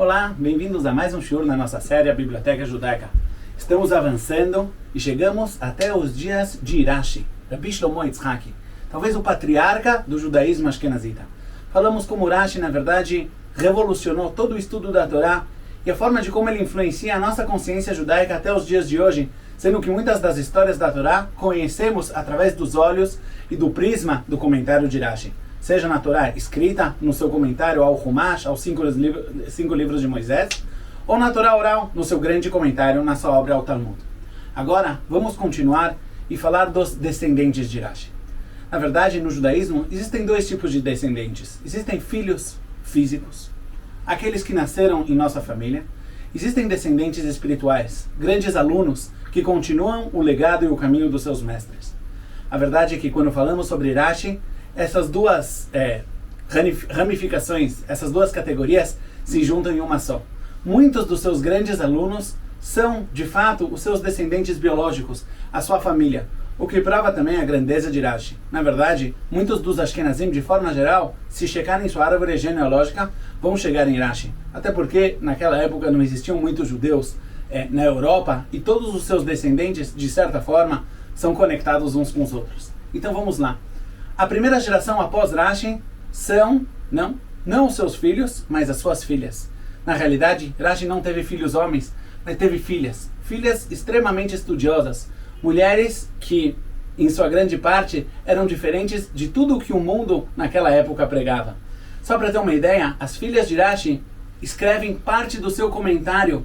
Olá, bem-vindos a mais um shiur na nossa série A Biblioteca Judaica. Estamos avançando e chegamos até os dias de Rashi, Rabbi Shlomo Yitzhaki, talvez o patriarca do judaísmo ashkenazita. Falamos como Rashi, na verdade, revolucionou todo o estudo da Torá e a forma de como ele influencia a nossa consciência judaica até os dias de hoje, sendo que muitas das histórias da Torá conhecemos através dos olhos e do prisma do comentário de Rashi. Seja na Torá escrita, no seu comentário ao Humash, aos cinco livros de Moisés, ou na Torá oral, no seu grande comentário na sua obra ao Talmud. Agora, vamos continuar e falar dos descendentes de Rashi. Na verdade, no judaísmo, existem dois tipos de descendentes. Existem filhos físicos, aqueles que nasceram em nossa família. Existem descendentes espirituais, grandes alunos que continuam o legado e o caminho dos seus mestres. A verdade é que quando falamos sobre Rashi, essas duas ramificações, essas duas categorias se juntam em uma só. Muitos dos seus grandes alunos são, de fato, os seus descendentes biológicos, a sua família, o que prova também a grandeza de Rashi. Na verdade, muitos dos Ashkenazim, de forma geral, se checarem sua árvore genealógica, vão chegar em Rashi. Até porque, naquela época, não existiam muitos judeus na Europa e todos os seus descendentes, de certa forma, são conectados uns com os outros. Então vamos lá. A primeira geração após Rashi são, não os seus filhos, mas as suas filhas. Na realidade, Rashi não teve filhos homens, mas teve filhas. Filhas extremamente estudiosas. Mulheres que, em sua grande parte, eram diferentes de tudo o que o mundo naquela época pregava. Só para ter uma ideia, as filhas de Rashi escrevem parte do seu comentário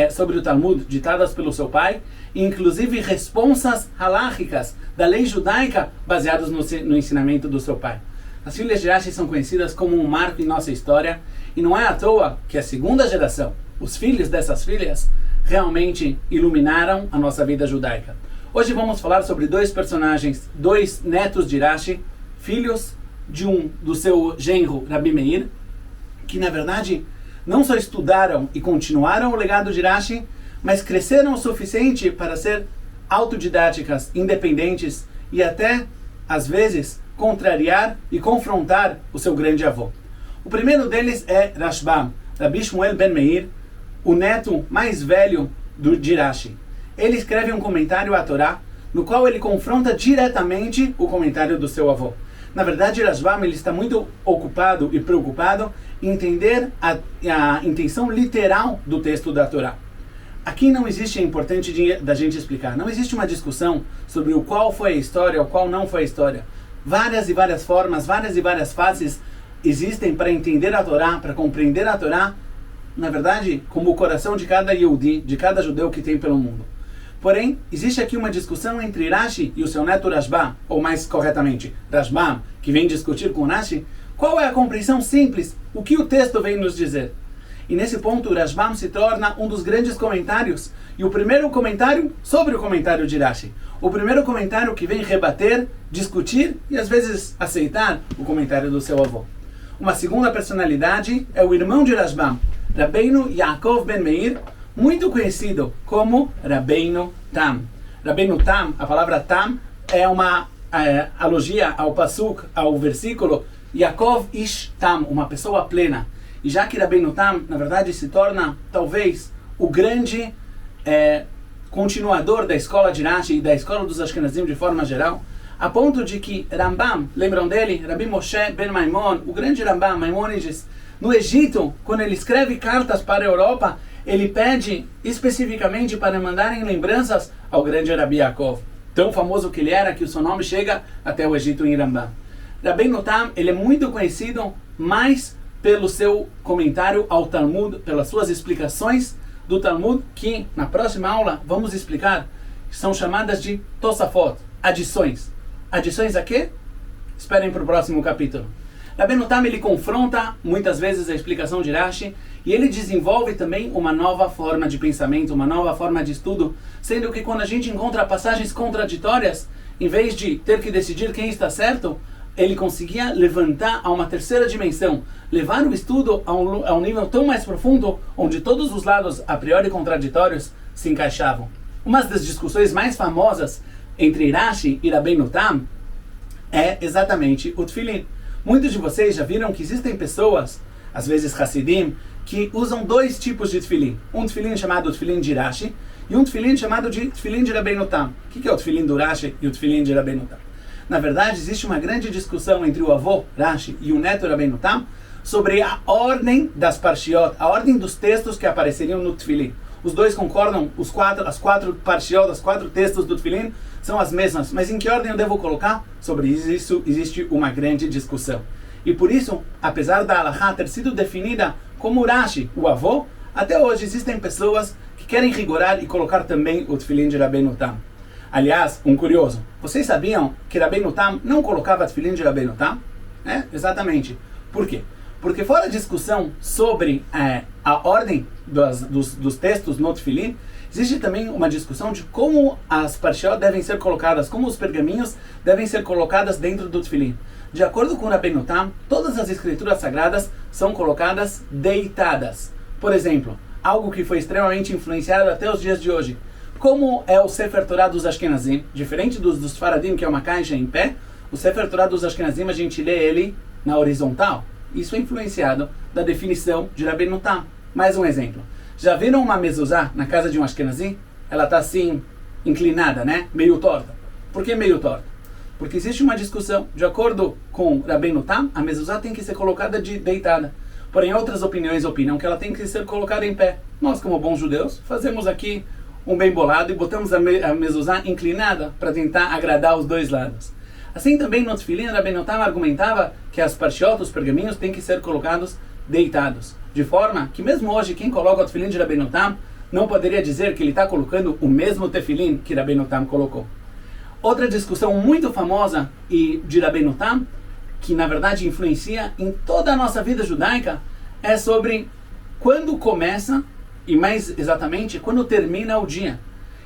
sobre o Talmud, ditadas pelo seu pai, e inclusive responsas halachicas da lei judaica baseadas no ensinamento do seu pai. As filhas de Rashi são conhecidas como um marco em nossa história, e não é à toa que a segunda geração, os filhos dessas filhas, realmente iluminaram a nossa vida judaica. Hoje vamos falar sobre dois personagens, dois netos de Rashi, filhos do seu genro Rabbi Meir, que na verdade não só estudaram e continuaram o legado de Rashi, mas cresceram o suficiente para ser autodidáticas, independentes e até, às vezes, contrariar e confrontar o seu grande avô. O primeiro deles é Rashbam, Rabbi Shmuel ben Meir, o neto mais velho de Rashi. Ele escreve um comentário à Torá, no qual ele confronta diretamente o comentário do seu avô. Na verdade, Rashbam ele está muito ocupado e preocupado em entender a intenção literal do texto da Torá. Aqui não existe, é importante da gente explicar, não existe uma discussão sobre o qual foi a história, o qual não foi a história. Várias e várias formas, várias e várias faces existem para entender a Torá, para compreender a Torá, na verdade, como o coração de cada Yehudi, de cada judeu que tem pelo mundo. Porém, existe aqui uma discussão entre Rashi e o seu neto Rashbam, ou mais corretamente, Rashbam, que vem discutir com Rashi, qual é a compreensão simples, o que o texto vem nos dizer. E nesse ponto, Rashbam se torna um dos grandes comentários, e o primeiro comentário sobre o comentário de Rashi. O primeiro comentário que vem rebater, discutir e às vezes aceitar o comentário do seu avô. Uma segunda personalidade é o irmão de Rashbam, Rabbeinu Yaakov ben Meir, muito conhecido como Rabbeinu Tam. Rabbeinu Tam, a palavra Tam, é uma alogia ao pasuk, ao versículo Yaakov ish Tam, uma pessoa plena. E já que Rabbeinu Tam, na verdade, se torna talvez o grande continuador da escola de Rashi e da escola dos Ashkenazim de forma geral, a ponto de que Rambam, lembram dele? Rabbi Moshe ben Maimon, o grande Rambam, Maimonides, no Egito, quando ele escreve cartas para a Europa, ele pede especificamente para mandarem lembranças ao grande Rabbi Yaakov. Tão famoso que ele era que o seu nome chega até o Egito em Rambam. Rabbeinu Tam, ele é muito conhecido mais pelo seu comentário ao Talmud, pelas suas explicações do Talmud, que na próxima aula vamos explicar, são chamadas de Tosafot, adições. Adições a quê? Esperem para o próximo capítulo. Rabbeinu Tam, ele confronta muitas vezes a explicação de Rashi e ele desenvolve também uma nova forma de pensamento, uma nova forma de estudo, sendo que quando a gente encontra passagens contraditórias, em vez de ter que decidir quem está certo, ele conseguia levantar a uma terceira dimensão, levar o estudo a um nível tão mais profundo, onde todos os lados a priori contraditórios se encaixavam. Uma das discussões mais famosas entre Rashi e Rabbeinu Tam é exatamente o Tfilin. Muitos de vocês já viram que existem pessoas, às vezes Hassidim, que usam dois tipos de tefilim. Um tefilim chamado tefilim de Rashi e um tefilim chamado de tefilim de Rabbeinu Tam. O que é o tefilim do Rashi e o tefilim de Rabbeinu Tam? Na verdade, existe uma grande discussão entre o avô Rashi e o neto Rabbeinu Tam sobre a ordem das parshiot, a ordem dos textos que apareceriam no tefilim. Os dois concordam, as quatro parshiot, os 4 textos do tefilim são as mesmas, mas em que ordem eu devo colocar? Sobre isso existe uma grande discussão. E por isso, apesar da halakha ter sido definida como Rashi, o avô, até hoje existem pessoas que querem rigorar e colocar também o tefilim de Rabbeinu Tam. Aliás, um curioso, vocês sabiam que Rabbeinu Tam não colocava tefilim de Rabbeinu Tam? Exatamente. Por quê? Porque fora a discussão sobre a ordem dos textos no tefilim, existe também uma discussão de como as parshiot devem ser colocadas, como os pergaminhos devem ser colocadas dentro do tefilim. De acordo com Rabbeinu Tam, todas as escrituras sagradas são colocadas deitadas. Por exemplo, algo que foi extremamente influenciado até os dias de hoje. Como é o Sefer Torah dos Ashkenazim, diferente dos Faradim, que é uma caixa em pé, o Sefer Torah dos Ashkenazim a gente lê ele na horizontal. Isso é influenciado da definição de Rabbeinu Tam. Mais um exemplo. Já viram uma mezuzá na casa de um Ashkenazi? Ela está assim, inclinada, né? Meio torta. Por que meio torta? Porque existe uma discussão. De acordo com Rabbeinu Tam, a mezuzá tem que ser colocada deitada. Porém, outras opiniões opinam que ela tem que ser colocada em pé. Nós, como bons judeus, fazemos aqui um bem bolado e botamos a mezuzá inclinada para tentar agradar os dois lados. Assim também no tefilim, Rabbeinu Tam argumentava que as parshiot, os pergaminhos, têm que ser colocados deitados. De forma que mesmo hoje, quem coloca o tefilim de Rabbeinu Tam não poderia dizer que ele está colocando o mesmo tefilim que Rabbeinu Tam colocou. Outra discussão muito famosa de Rabbeinu Tam, que na verdade influencia em toda a nossa vida judaica, é sobre quando começa e mais exatamente quando termina o dia.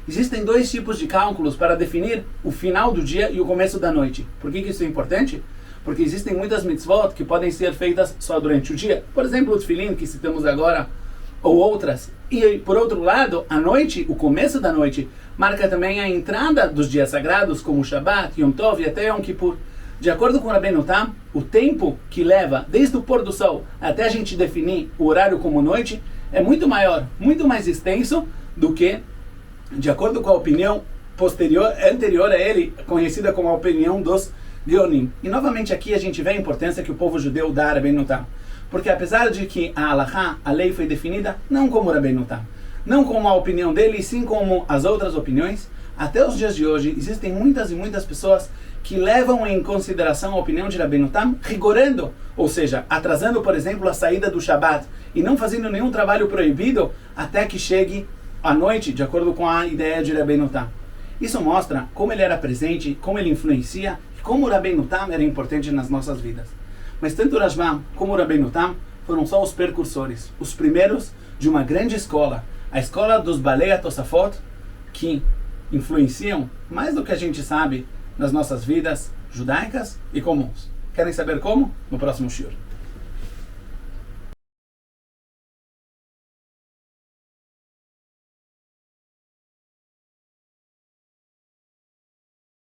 Existem 2 tipos de cálculos para definir o final do dia e o começo da noite. Por que isso é importante? Porque existem muitas mitzvot que podem ser feitas só durante o dia. Por exemplo, o tefilim que citamos agora, ou outras. E por outro lado, a noite, o começo da noite, marca também a entrada dos dias sagrados, como o Shabbat, Yom Tov e até Yom Kippur. De acordo com Rabbeinu Tam, o tempo que leva desde o pôr do sol até a gente definir o horário como noite é muito maior, muito mais extenso do que, de acordo com a opinião anterior a ele, conhecida como a opinião dos Geonim. E novamente aqui a gente vê a importância que o povo judeu dá a Rabbeinu Tam. Porque apesar de que a halakha, a lei, foi definida não como Rabbeinu Tam, não como a opinião dele, e sim como as outras opiniões, até os dias de hoje existem muitas e muitas pessoas que levam em consideração a opinião de Rabbeinu Tam, rigorando, ou seja, atrasando, por exemplo, a saída do Shabbat e não fazendo nenhum trabalho proibido até que chegue à noite, de acordo com a ideia de Rabbeinu Tam. Isso mostra como ele era presente, como ele influencia e como o Rabbeinu Tam era importante nas nossas vidas. Mas tanto o Rashbam como o Rabbeinu Tam foram só os precursores, os primeiros de uma grande escola, a escola dos Balei HaTosafot, que influenciam mais do que a gente sabe nas nossas vidas judaicas e comuns. Querem saber como? No próximo shiur.